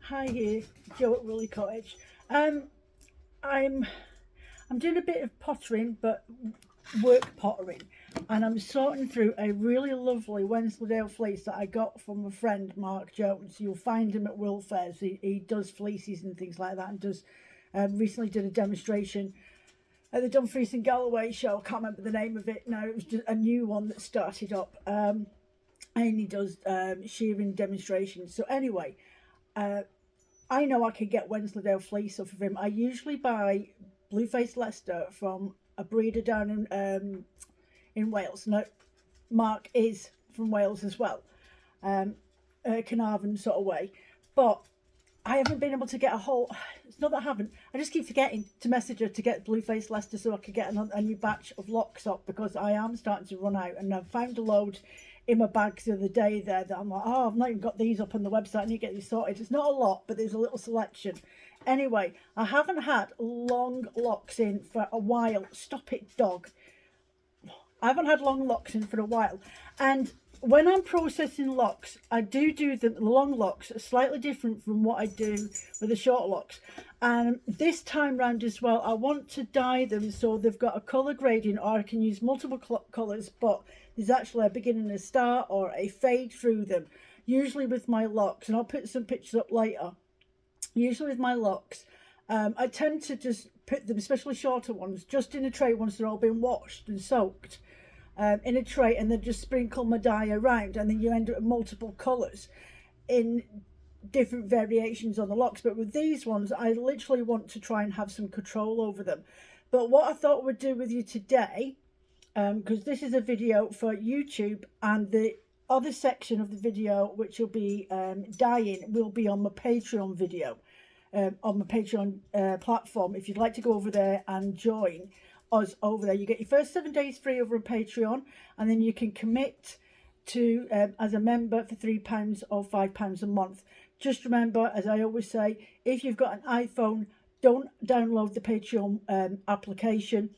Hi here, Jo at Woolly Cottage. I'm I'm doing a bit of pottering, but work pottering, and I'm sorting through a really lovely Wensleydale fleece that I got from a friend, Mark Jones. You'll find him at Will Fairs. He does fleeces and things like that, and does recently did a demonstration at the Dumfries and Galloway show. I can't remember the name of it now. It was just a new one that started up. And he does shearing demonstrations. So anyway, uh, I know I can get Wensleydale fleece off of him. I usually buy Blueface Leicester from a breeder down in Wales. No, Mark is from Wales as well, um, Carnarvon sort of way. But I haven't been able to get a whole. It's not that I haven't. I just keep forgetting to message her to get Blueface Leicester so I could get a new batch of locks up because I am starting to run out, and I've found a load in my bags the other day there that I'm like, oh, I've not even got these up on the website. I need to get these sorted. It's not a lot, but there's a little selection. Anyway, I haven't had long locks in for a while. Stop it, dog. I haven't had long locks in for a while, and when I'm processing locks, I do the long locks slightly different from what I do with the short locks. And this time round as well, I want to dye them so they've got a colour gradient, or I can use multiple colours, but there's actually a beginning, a start, or a fade through them. Usually with my locks, and I'll put some pictures up later. Usually with my locks, I tend to just put them, especially shorter ones, just in a tray once they're all been washed and soaked in a tray, and then just sprinkle my dye around, and then you end up with multiple colours in different variations on the locks. But with these ones, I literally want to try and have some control over them. But what I thought we'd do with you today, because this is a video for YouTube, and the other section of the video, which will be dyeing, will be on my Patreon video, on my Patreon platform. If you'd like to go over there and join us over there, you get your first 7 days free over on Patreon, and then you can commit to as a member for £3 or £5 a month. Just remember, as I always say, if you've got an iPhone, don't download the Patreon application.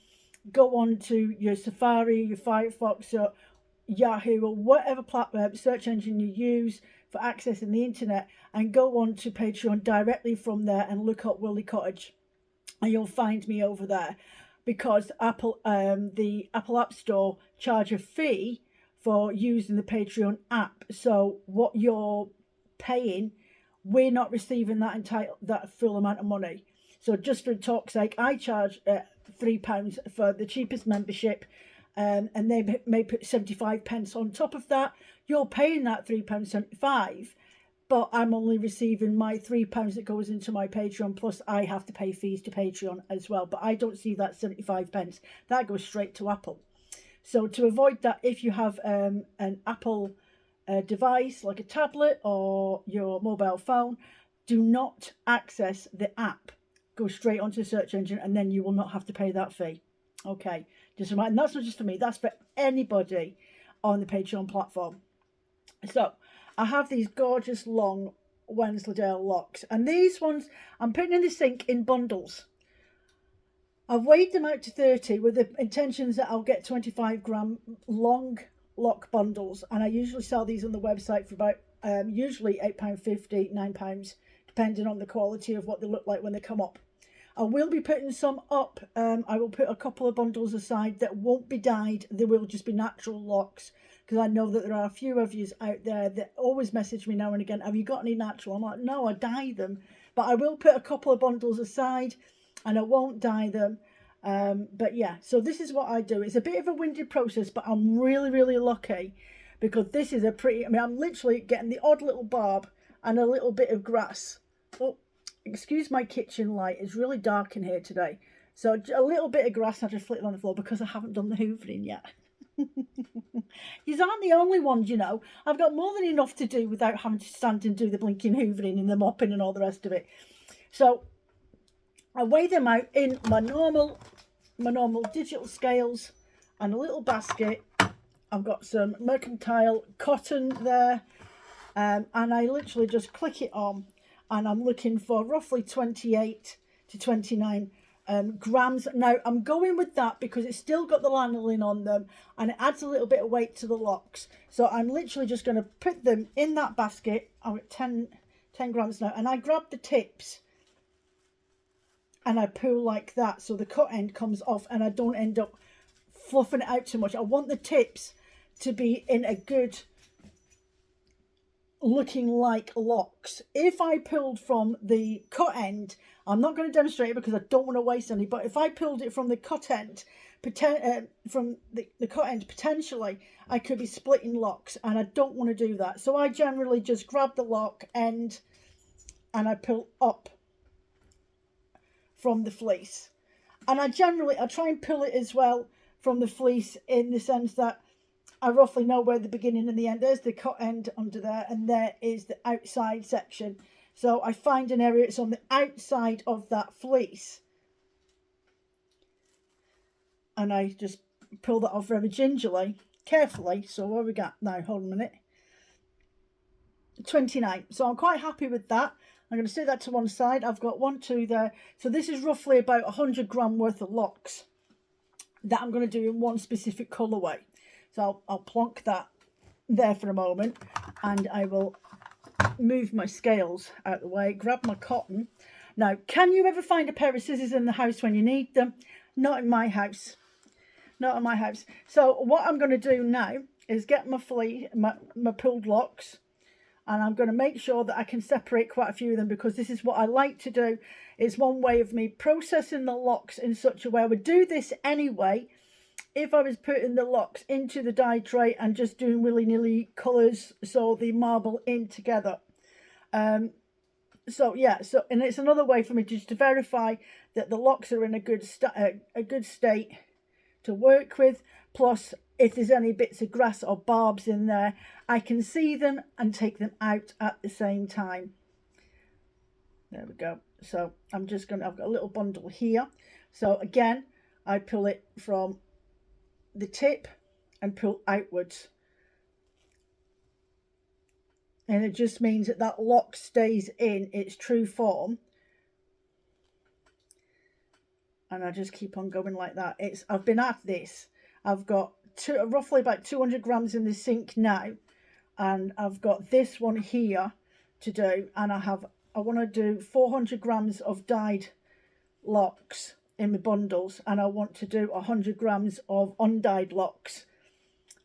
Go on to your Safari, your Firefox, or Yahoo, or whatever platform search engine you use for accessing the internet, and go on to Patreon directly from there and look up Woolly Cottage, and you'll find me over there. Because Apple, the Apple App Store charge a fee for using the Patreon app. So what you're paying, we're not receiving that full amount of money. So just for talk's sake, I charge £3 for the cheapest membership, and they may put 75 pence on top of that. You're paying that £3.75. But I'm only receiving my £3 that goes into my Patreon, plus I have to pay fees to Patreon as well. But I don't see that 75 pence. That goes straight to Apple. So to avoid that, if you have an Apple device, like a tablet or your mobile phone, do not access the app. Go straight onto the search engine, and then you will not have to pay that fee. Okay, just remind, and that's not just for me, that's for anybody on the Patreon platform. So I have these gorgeous long Wensleydale locks, and these ones I'm putting in the sink in bundles. I've weighed them out to 30 with the intentions that I'll get 25-gram long lock bundles, and I usually sell these on the website for about usually £8.50, £9, depending on the quality of what they look like when they come up. I will be putting some up. I will put a couple of bundles aside that won't be dyed. They will just be natural locks, because I know that there are a few of you out there that always message me now and again, have you got any natural? I'm like, no, I dye them. But I will put a couple of bundles aside, and I won't dye them. But yeah, so this is what I do. It's a bit of a windy process, but I'm really, really lucky, because this is a pretty, I mean, I'm literally getting the odd little barb and a little bit of grass. Oh, excuse my kitchen light, it's really dark in here today. So a little bit of grass, I just flicked on the floor because I haven't done the hoovering yet. You aren't the only ones, you know. I've got more than enough to do without having to stand and do the blinking hoovering and the mopping and all the rest of it. So I weigh them out in my normal digital scales and a little basket. I've got some mercantile cotton there, and I literally just click it on, and I'm looking for roughly 28 to 29 grams. Now I'm going with that because it's still got the lanolin on them, and it adds a little bit of weight to the locks. So I'm literally just going to put them in that basket. I'm at 10 10 grams now, and I grab the tips and I pull like that so the cut end comes off and I don't end up fluffing it out too much. I want the tips to be in a good looking like locks. If I pulled from the cut end, I'm not going to demonstrate it because I don't want to waste any, but if I pulled it from the cut end, from the cut end, potentially I could be splitting locks, and I don't want to do that. So I generally just grab the lock end and I pull up from the fleece, and I try and pull it as well from the fleece in the sense that I roughly know where the beginning and the end. There's the cut end under there, and there is the outside section. So I find an area that's on the outside of that fleece, and I just pull that off very gingerly, carefully. So what we got now? Hold on a minute. 29. So I'm quite happy with that. I'm going to set that to one side. I've got 1, 2 there. So this is roughly about 100 gram worth of locks that I'm going to do in one specific colourway. So I'll plonk that there for a moment, and I will move my scales out of the way, grab my cotton. Now, can you ever find a pair of scissors in the house when you need them? Not in my house. Not in my house. So what I'm going to do now is get my pulled locks, and I'm going to make sure that I can separate quite a few of them, because this is what I like to do. It's one way of me processing the locks in such a way. I would do this anyway if I was putting the locks into the dye tray and just doing willy-nilly colours, so they marble in together. So yeah, so, and it's another way for me just to verify that the locks are in a good state to work with. Plus, if there's any bits of grass or barbs in there, I can see them and take them out at the same time. There we go. So I've got a little bundle here. So again, I pull it from the tip and pull outwards, and it just means that that lock stays in its true form, and I just keep on going like that. I've been at this. I've got roughly about 200 grams in the sink now, and I've got this one here to do, and I want to do 400 grams of dyed locks in my bundles, and I want to do 100 grams of undyed locks.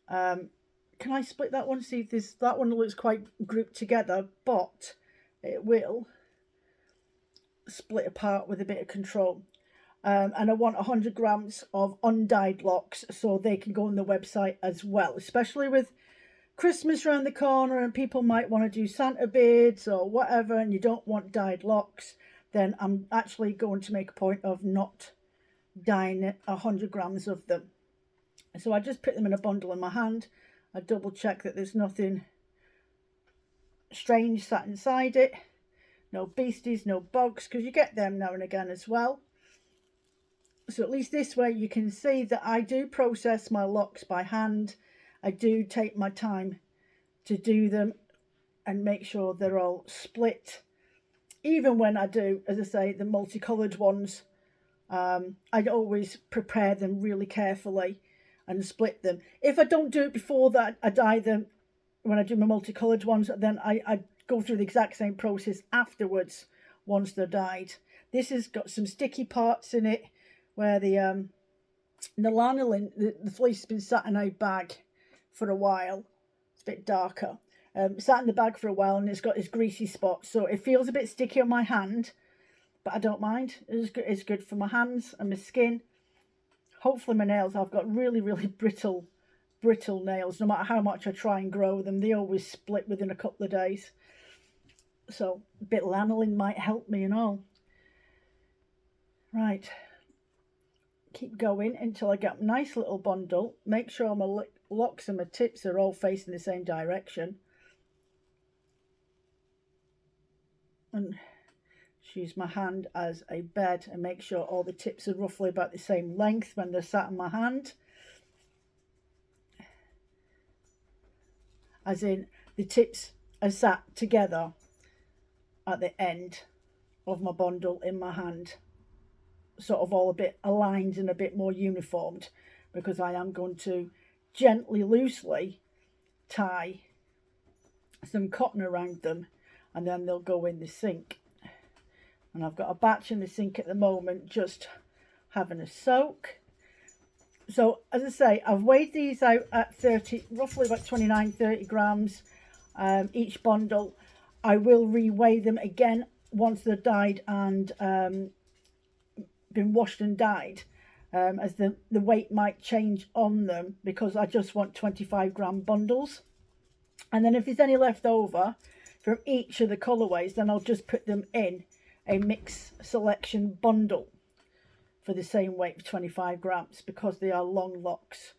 Can I split that one? See, that one looks quite grouped together, but it will split apart with a bit of control. And I want 100 grams of undyed locks, so they can go on the website as well, especially with Christmas around the corner and people might want to do Santa beards or whatever, and you don't want dyed locks. Then I'm actually going to make a point of not dyeing 100 grams of them. So I just put them in a bundle in my hand. I double check that there's nothing strange sat inside it. No beasties, no bugs, because you get them now and again as well. So at least this way you can see that I do process my locks by hand. I do take my time to do them and make sure they're all split. Even when I do, as I say, the multicoloured ones, I always prepare them really carefully and split them. If I don't do it before that, I dye them when I do my multicoloured ones, then I go through the exact same process afterwards once they're dyed. This has got some sticky parts in it where the lanolin, the fleece has been sat in a bag for a while. It's a bit darker. Sat in the bag for a while, and it's got this greasy spot, so it feels a bit sticky on my hand, but I don't mind. It's good for my hands and my skin. Hopefully my nails, I've got really, really brittle nails. No matter how much I try and grow them, they always split within a couple of days. So a bit of lanolin might help me and all. Right. Keep going until I get a nice little bundle. Make sure my locks and my tips are all facing the same direction. And use my hand as a bed and make sure all the tips are roughly about the same length when they're sat in my hand. As in, the tips are sat together at the end of my bundle in my hand. Sort of all a bit aligned and a bit more uniformed, because I am going to gently, loosely tie some cotton around them and then they'll go in the sink. And I've got a batch in the sink at the moment, just having a soak. So as I say, I've weighed these out at 30, roughly about 29, 30 grams each bundle. I will reweigh them again once they're dyed and been washed and dyed, as the weight might change on them, because I just want 25-gram bundles. And then if there's any left over from each of the colourways, then I'll just put them in a mix selection bundle for the same weight of 25 grams, because they are long locks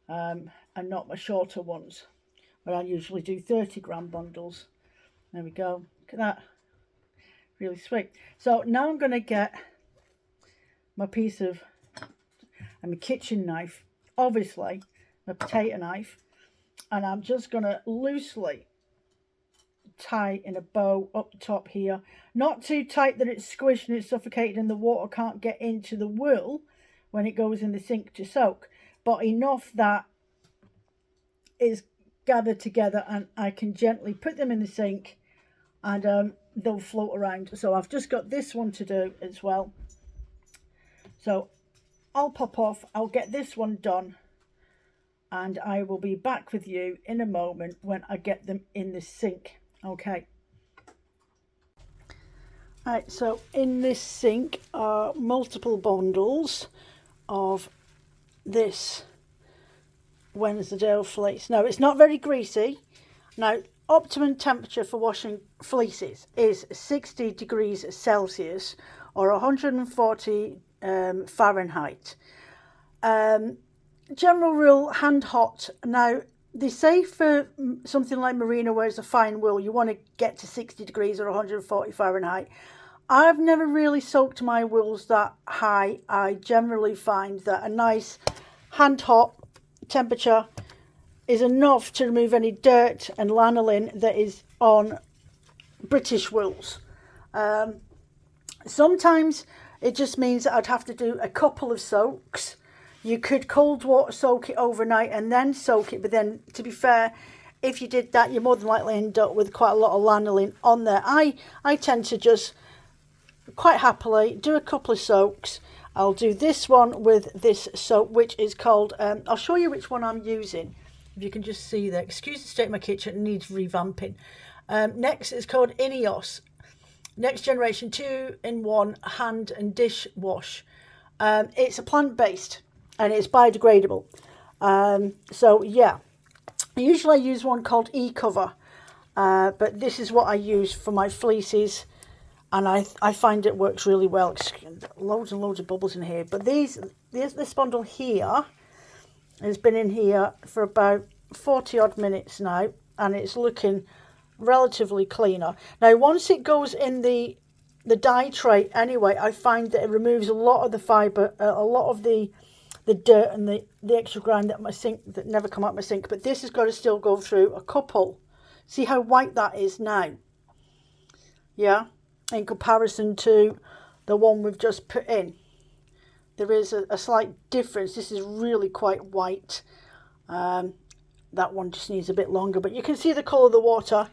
and not my shorter ones, where I usually do 30-gram bundles. There we go. Look at that. Really sweet. So now I'm going to get my piece of, and my kitchen knife, obviously, my potato knife, and I'm just going to loosely tie in a bow up the top here. Not too tight that it's squished and it's suffocated and the water can't get into the wool when it goes in the sink to soak, but enough that is gathered together and I can gently put them in the sink and they'll float around. So I've just got this one to do as well. So I'll pop off, I'll get this one done, and I will be back with you in a moment when I get them in the sink. Okay. Right, so in this sink are multiple bundles of this Wensleydale fleece. Now, it's not very greasy. Now, optimum temperature for washing fleeces is 60 degrees Celsius or 140 Fahrenheit. General rule, hand hot. Now, they say for something like merino, where it's a fine wool, you want to get to 60 degrees or 140 Fahrenheit. I've never really soaked my wools that high. I generally find that a nice hand hot temperature is enough to remove any dirt and lanolin that is on British wools. Sometimes it just means that I'd have to do a couple of soaks. You could cold water soak it overnight and then soak it, but then, to be fair, if you did that, you're more than likely end up with quite a lot of lanolin on there. I tend to just quite happily do a couple of soaks. I'll do this one with this soap, which is called, I'll show you which one I'm using, if you can just see there. Excuse the state of my kitchen, it needs revamping. Next is called Ineos Next Generation 2-in-1 Hand and Dish Wash. It's a plant-based and it's biodegradable. So yeah, usually I use one called E-Cover, but this is what I use for my fleeces, and I find it works really well. Loads and loads of bubbles in here, but this bundle here has been in here for about 40 odd minutes now, and it's looking relatively cleaner. Now, once it goes in the dye tray anyway, I find that it removes a lot of the fibre, a lot of the dirt and the extra grime that never come out my sink. But this has got to still go through a couple. See how white that is now? Yeah, in comparison to the one we've just put in. There is a slight difference. This is really quite white. That one just needs a bit longer, but you can see the colour of the water.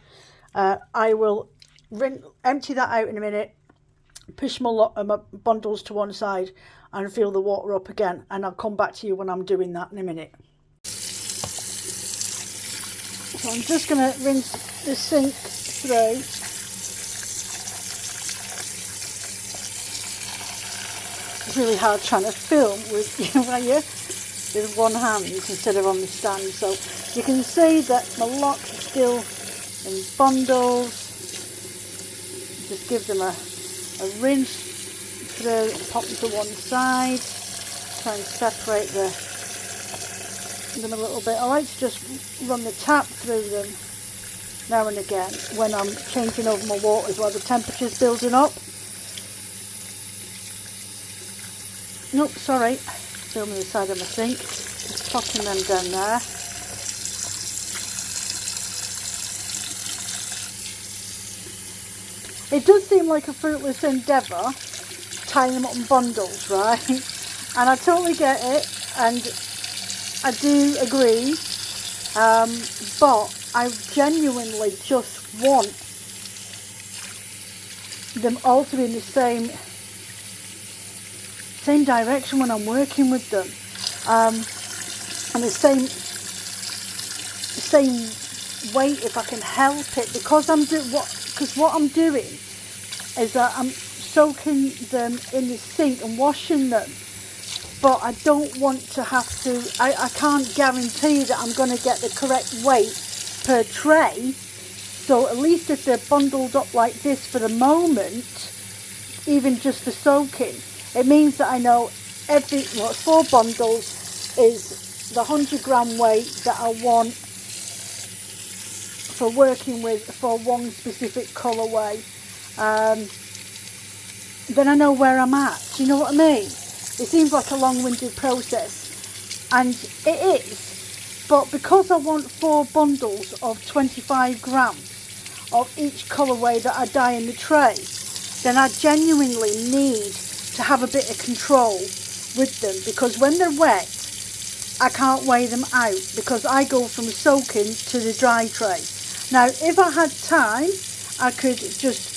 I will empty that out in a minute, push my bundles to one side and fill the water up again, and I'll come back to you when I'm doing that in a minute. So I'm just going to rinse the sink through. It's really hard trying to film with with one hand instead of on the stand. So you can see that my locks are still in bundles. Just give them a rinse through, pop them to one side, try and separate them a little bit. I like to just run the tap through them now and again when I'm changing over my waters while the temperature's building up. Nope, sorry, filming the side of my sink, just popping them down there. It does seem like a fruitless endeavour, tying them up in bundles, right? And I totally get it, and I do agree, but I genuinely just want them all to be in the same direction when I'm working with them, and the same weight if I can help it, because what I'm doing is that I'm soaking them in the sink and washing them, but I don't want to have to, I can't guarantee that I'm going to get the correct weight per tray. So at least if they're bundled up like this for the moment, even just for soaking, it means that I know it's 4 bundles is the 100-gram weight that I want for working with for one specific colourway. Then I know where I'm at. Do you know what I mean? It seems like a long-winded process, and it is, but because I want 4 bundles of 25 grams of each colourway that I dye in the tray, then I genuinely need to have a bit of control with them, because when they're wet I can't weigh them out, because I go from soaking to the dry tray. Now if I had time I could just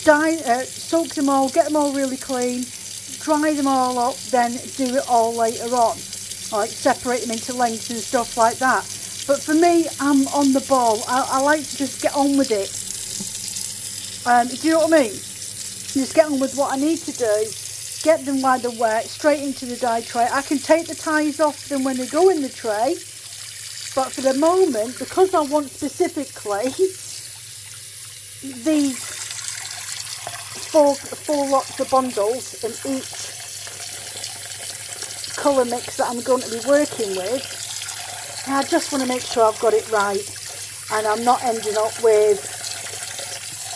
soak them all, get them all really clean, dry them all up, then do it all later on, like separate them into lengths and stuff like that. But for me, I'm on the ball. I like to just get on with it. Do you know what I mean? Just get on with what I need to do, get them while they're wet, straight into the dye tray. I can take the ties off them when they go in the tray, but for the moment, because I want specifically these four lots of bundles in each colour mix that I'm going to be working with, I just want to make sure I've got it right, and I'm not ending up with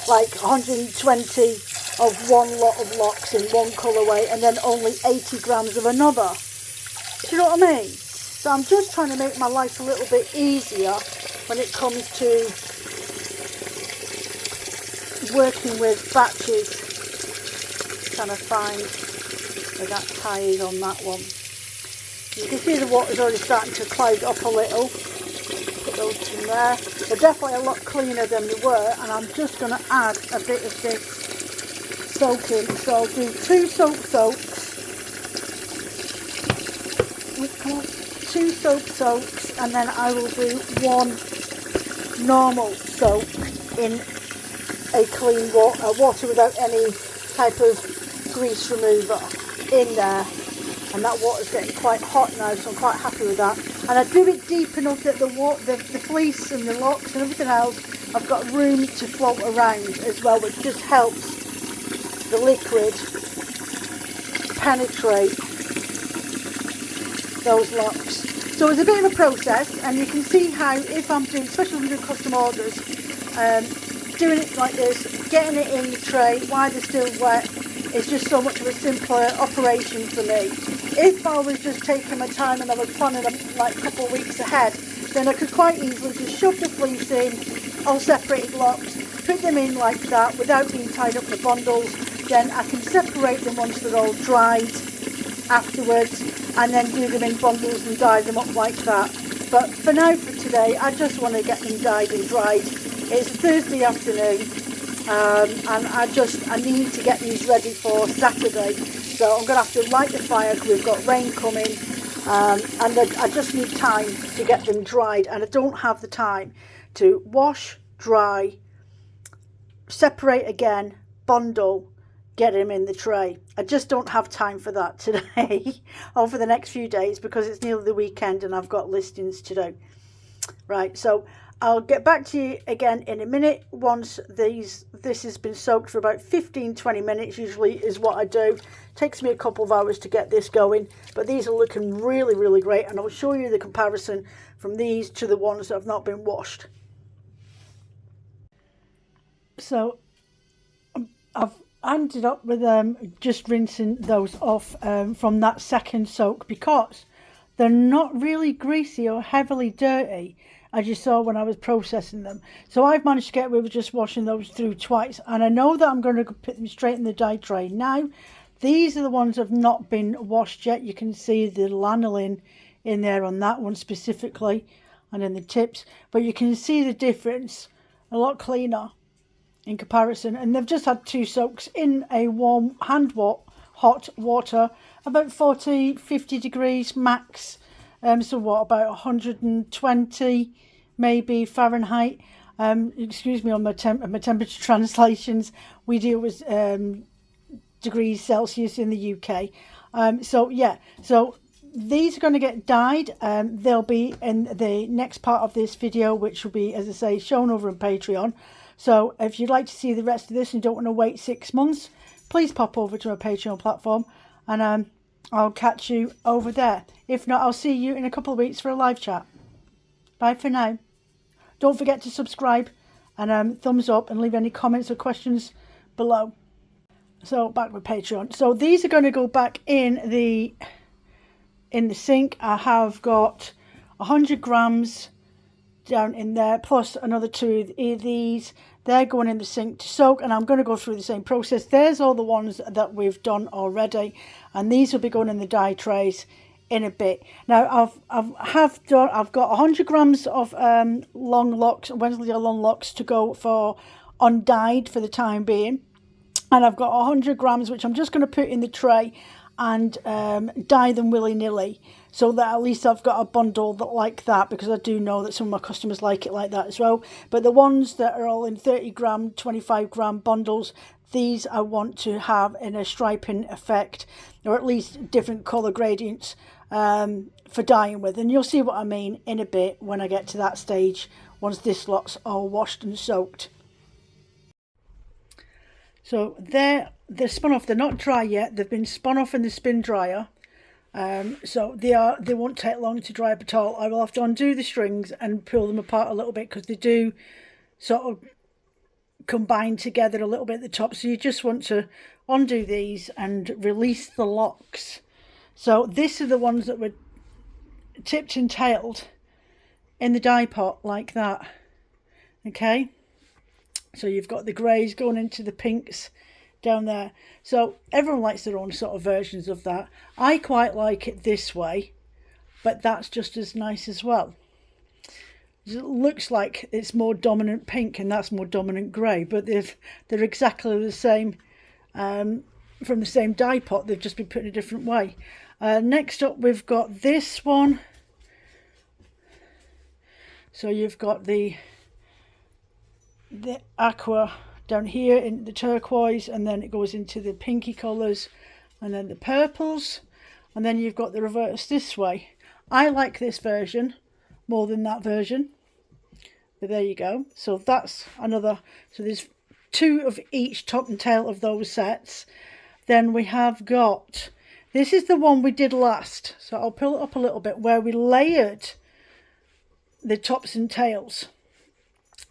like 120 of one lot of locks in one colourway and then only 80 grams of another. Do you know what I mean? So I'm just trying to make my life a little bit easier when it comes to working with batches. Trying to find where that tie is on that one. You can see the water's already starting to cloud up a little. Put those in there. They're definitely a lot cleaner than they were, and I'm just going to add a bit of this soaking. So I'll do 2 soaks. Come on. 2 soaks, and then I will do 1 normal soak in a clean water without any type of grease remover in there. And that water's getting quite hot now, so I'm quite happy with that. And I do it deep enough that the fleece and the locks and everything else, I've got room to float around as well, which just helps the liquid penetrate those locks. So it's a bit of a process, and you can see how, if I'm doing, especially when I'm doing custom orders, doing it like this, getting it in the tray while they're still wet, is just so much of a simpler operation for me. If I was just taking my time and I was planning like a couple of weeks ahead, then I could quite easily just shove the fleece in, all separated locks, put them in like that without being tied up in the bundles. Then I can separate them once they're all dried afterwards, and then do them in bundles and dye them up like that. But for now, for today, I just want to get them dyed and dried. It's Thursday afternoon, and I need to get these ready for Saturday. So I'm going to have to light the fire because we've got rain coming, and I just need time to get them dried, and I don't have the time to wash, dry, separate again, bundle, get them in the tray. I just don't have time for that today or for the next few days, because it's nearly the weekend and I've got listings to do. Right, so I'll get back to you again in a minute once this has been soaked for about 15-20 minutes usually is what I do. Takes me a couple of hours to get this going, but these are looking really, really great, and I'll show you the comparison from these to the ones that have not been washed. So I've ended up with just rinsing those off from that second soak, because they're not really greasy or heavily dirty, as you saw when I was processing them. So I've managed to get away with just washing those through twice, and I know that I'm going to put them straight in the dye tray. Now these are the ones that have not been washed yet. You can see the lanolin in there on that one specifically, and in the tips, but you can see the difference, a lot cleaner. in comparison, and they've just had 2 soaks in a warm hot water, about 40-50 degrees max. So what, about 120 maybe Fahrenheit. Excuse me on my temperature translations. We deal with degrees Celsius in the UK. So yeah, so these are going to get dyed. They'll be in the next part of this video, which will be, as I say, shown over on Patreon. So if you'd like to see the rest of this and don't want to wait 6 months, please pop over to our Patreon platform, and I'll catch you over there. If not, I'll see you in a couple of weeks for a live chat. Bye for now. Don't forget to subscribe and thumbs up, and leave any comments or questions below. So back with Patreon. So these are going to go back in the sink. I have got 100 grams down in there, plus another 2 of these. They're going in the sink to soak, and I'm going to go through the same process. There's all the ones that we've done already, and these will be going in the dye trays in a bit. Now I've got 100 grams of long locks, Wensleydale long locks, to go for undyed for the time being, and I've got 100 grams which I'm just going to put in the tray and dye them willy-nilly, so that at least I've got a bundle that like that, because I do know that some of my customers like it like that as well. But the ones that are all in 30 gram, 25 gram bundles, these I want to have in a striping effect, or at least different colour gradients for dyeing with. And you'll see what I mean in a bit when I get to that stage, once this lot's all washed and soaked. So they're spun off. They're not dry yet. They've been spun off in the spin dryer. So they won't take long to dry up at all. I will have to undo the strings and pull them apart a little bit, because they do sort of combine together a little bit at the top. So you just want to undo these and release the locks. So these are the ones that were tipped and tailed in the dye pot like that. Okay, so you've got the greys going into the pinks down there. So everyone likes their own sort of versions of that. I quite like it this way, but that's just as nice as well. It looks like it's more dominant pink and that's more dominant grey, but they're exactly the same, from the same dye pot. They've just been put in a different way. Next up we've got this one. So you've got the aqua down here in the turquoise, and then it goes into the pinky colours, and then the purples, and then you've got the reverse this way. I like this version more than that version, but there you go. So that's another, so there's 2 of each top and tail of those sets. Then we have got, this is the one we did last, so I'll pull it up a little bit, where we layered the tops and tails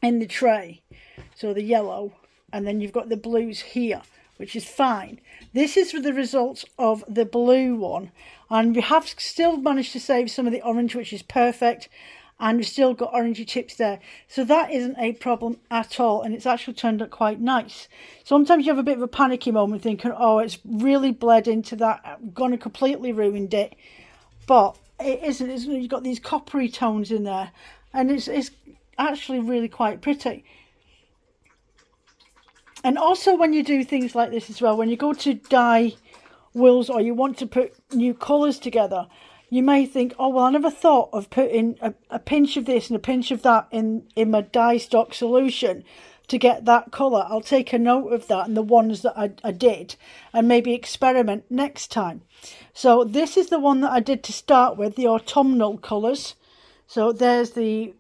in the tray. So the yellow, and then you've got the blues here, which is fine. This is the results of the blue one, and we have still managed to save some of the orange, which is perfect, and we've still got orangey tips there. So that isn't a problem at all, and it's actually turned out quite nice. Sometimes you have a bit of a panicky moment thinking, oh, it's really bled into that, I'm gonna completely ruined it, but it isn't. You've got these coppery tones in there, and it's actually really quite pretty. And also when you do things like this as well, when you go to dye wools or you want to put new colours together, you may think, oh, well, I never thought of putting a pinch of this and a pinch of that in my dye stock solution to get that colour. I'll take a note of that and the ones that I did, and maybe experiment next time. So this is the one that I did to start with, the autumnal colours. So there's the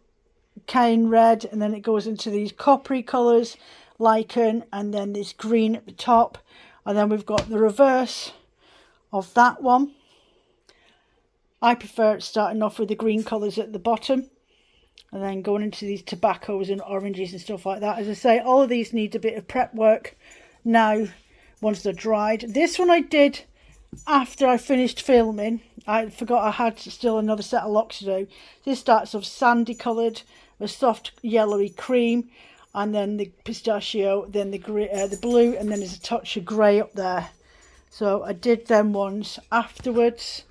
cane red, and then it goes into these coppery colours, lichen, and then this green at the top, and then we've got the reverse of that one. I prefer starting off with the green colours at the bottom and then going into these tobaccos and oranges and stuff like that. As I say, all of these need a bit of prep work now once they're dried. This one I did after I finished filming. I forgot I had still another set of locks to do. This starts off sandy coloured, a soft yellowy cream, and then the pistachio, then the blue, and then there's a touch of grey up there. So I did them ones afterwards.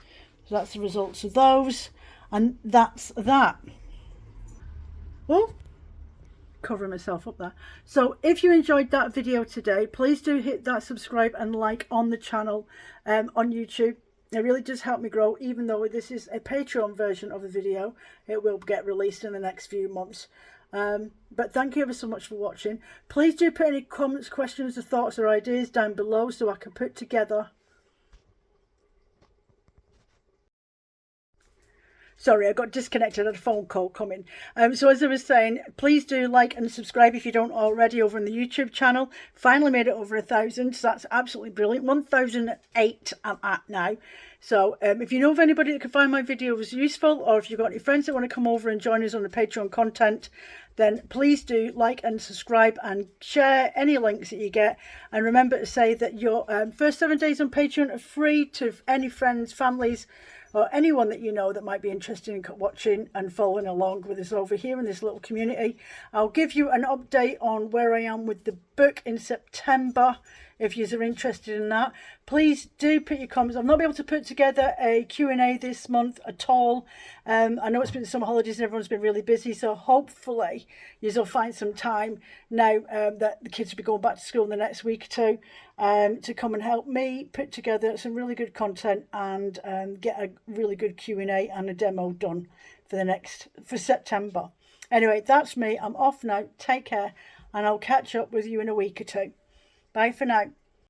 So that's the results of those, and that's that. Oh, covering myself up there. So if you enjoyed that video today, please do hit that subscribe and like on the channel on YouTube. It really does help me grow. Even though this is a Patreon version of the video, it will get released in the next few months. But thank you ever so much for watching. Please do put any comments, questions, or thoughts or ideas down below so I can put together. Sorry, I got disconnected. I had a phone call coming. So as I was saying, please do like and subscribe if you don't already over on the YouTube channel. Finally made it over 1,000, so that's absolutely brilliant. 1,008 I'm at now. So if you know of anybody that can find my videos useful, or if you've got any friends that want to come over and join us on the Patreon content, then please do like and subscribe and share any links that you get. And remember to say that your first 7 days on Patreon are free to any friends, families, or anyone that you know that might be interested in watching and following along with us over here in this little community. I'll give you an update on where I am with the book in September if you're interested in that. Please do put your comments. I've not been able to put together a Q&A this month at all. I know it's been summer holidays and everyone's been really busy, so hopefully you'll find some time now that the kids will be going back to school in the next week or two to come and help me put together some really good content and get a really good Q&A and a demo done for September. Anyway, that's me. I'm off now. Take care, and I'll catch up with you in a week or two. Bye for now.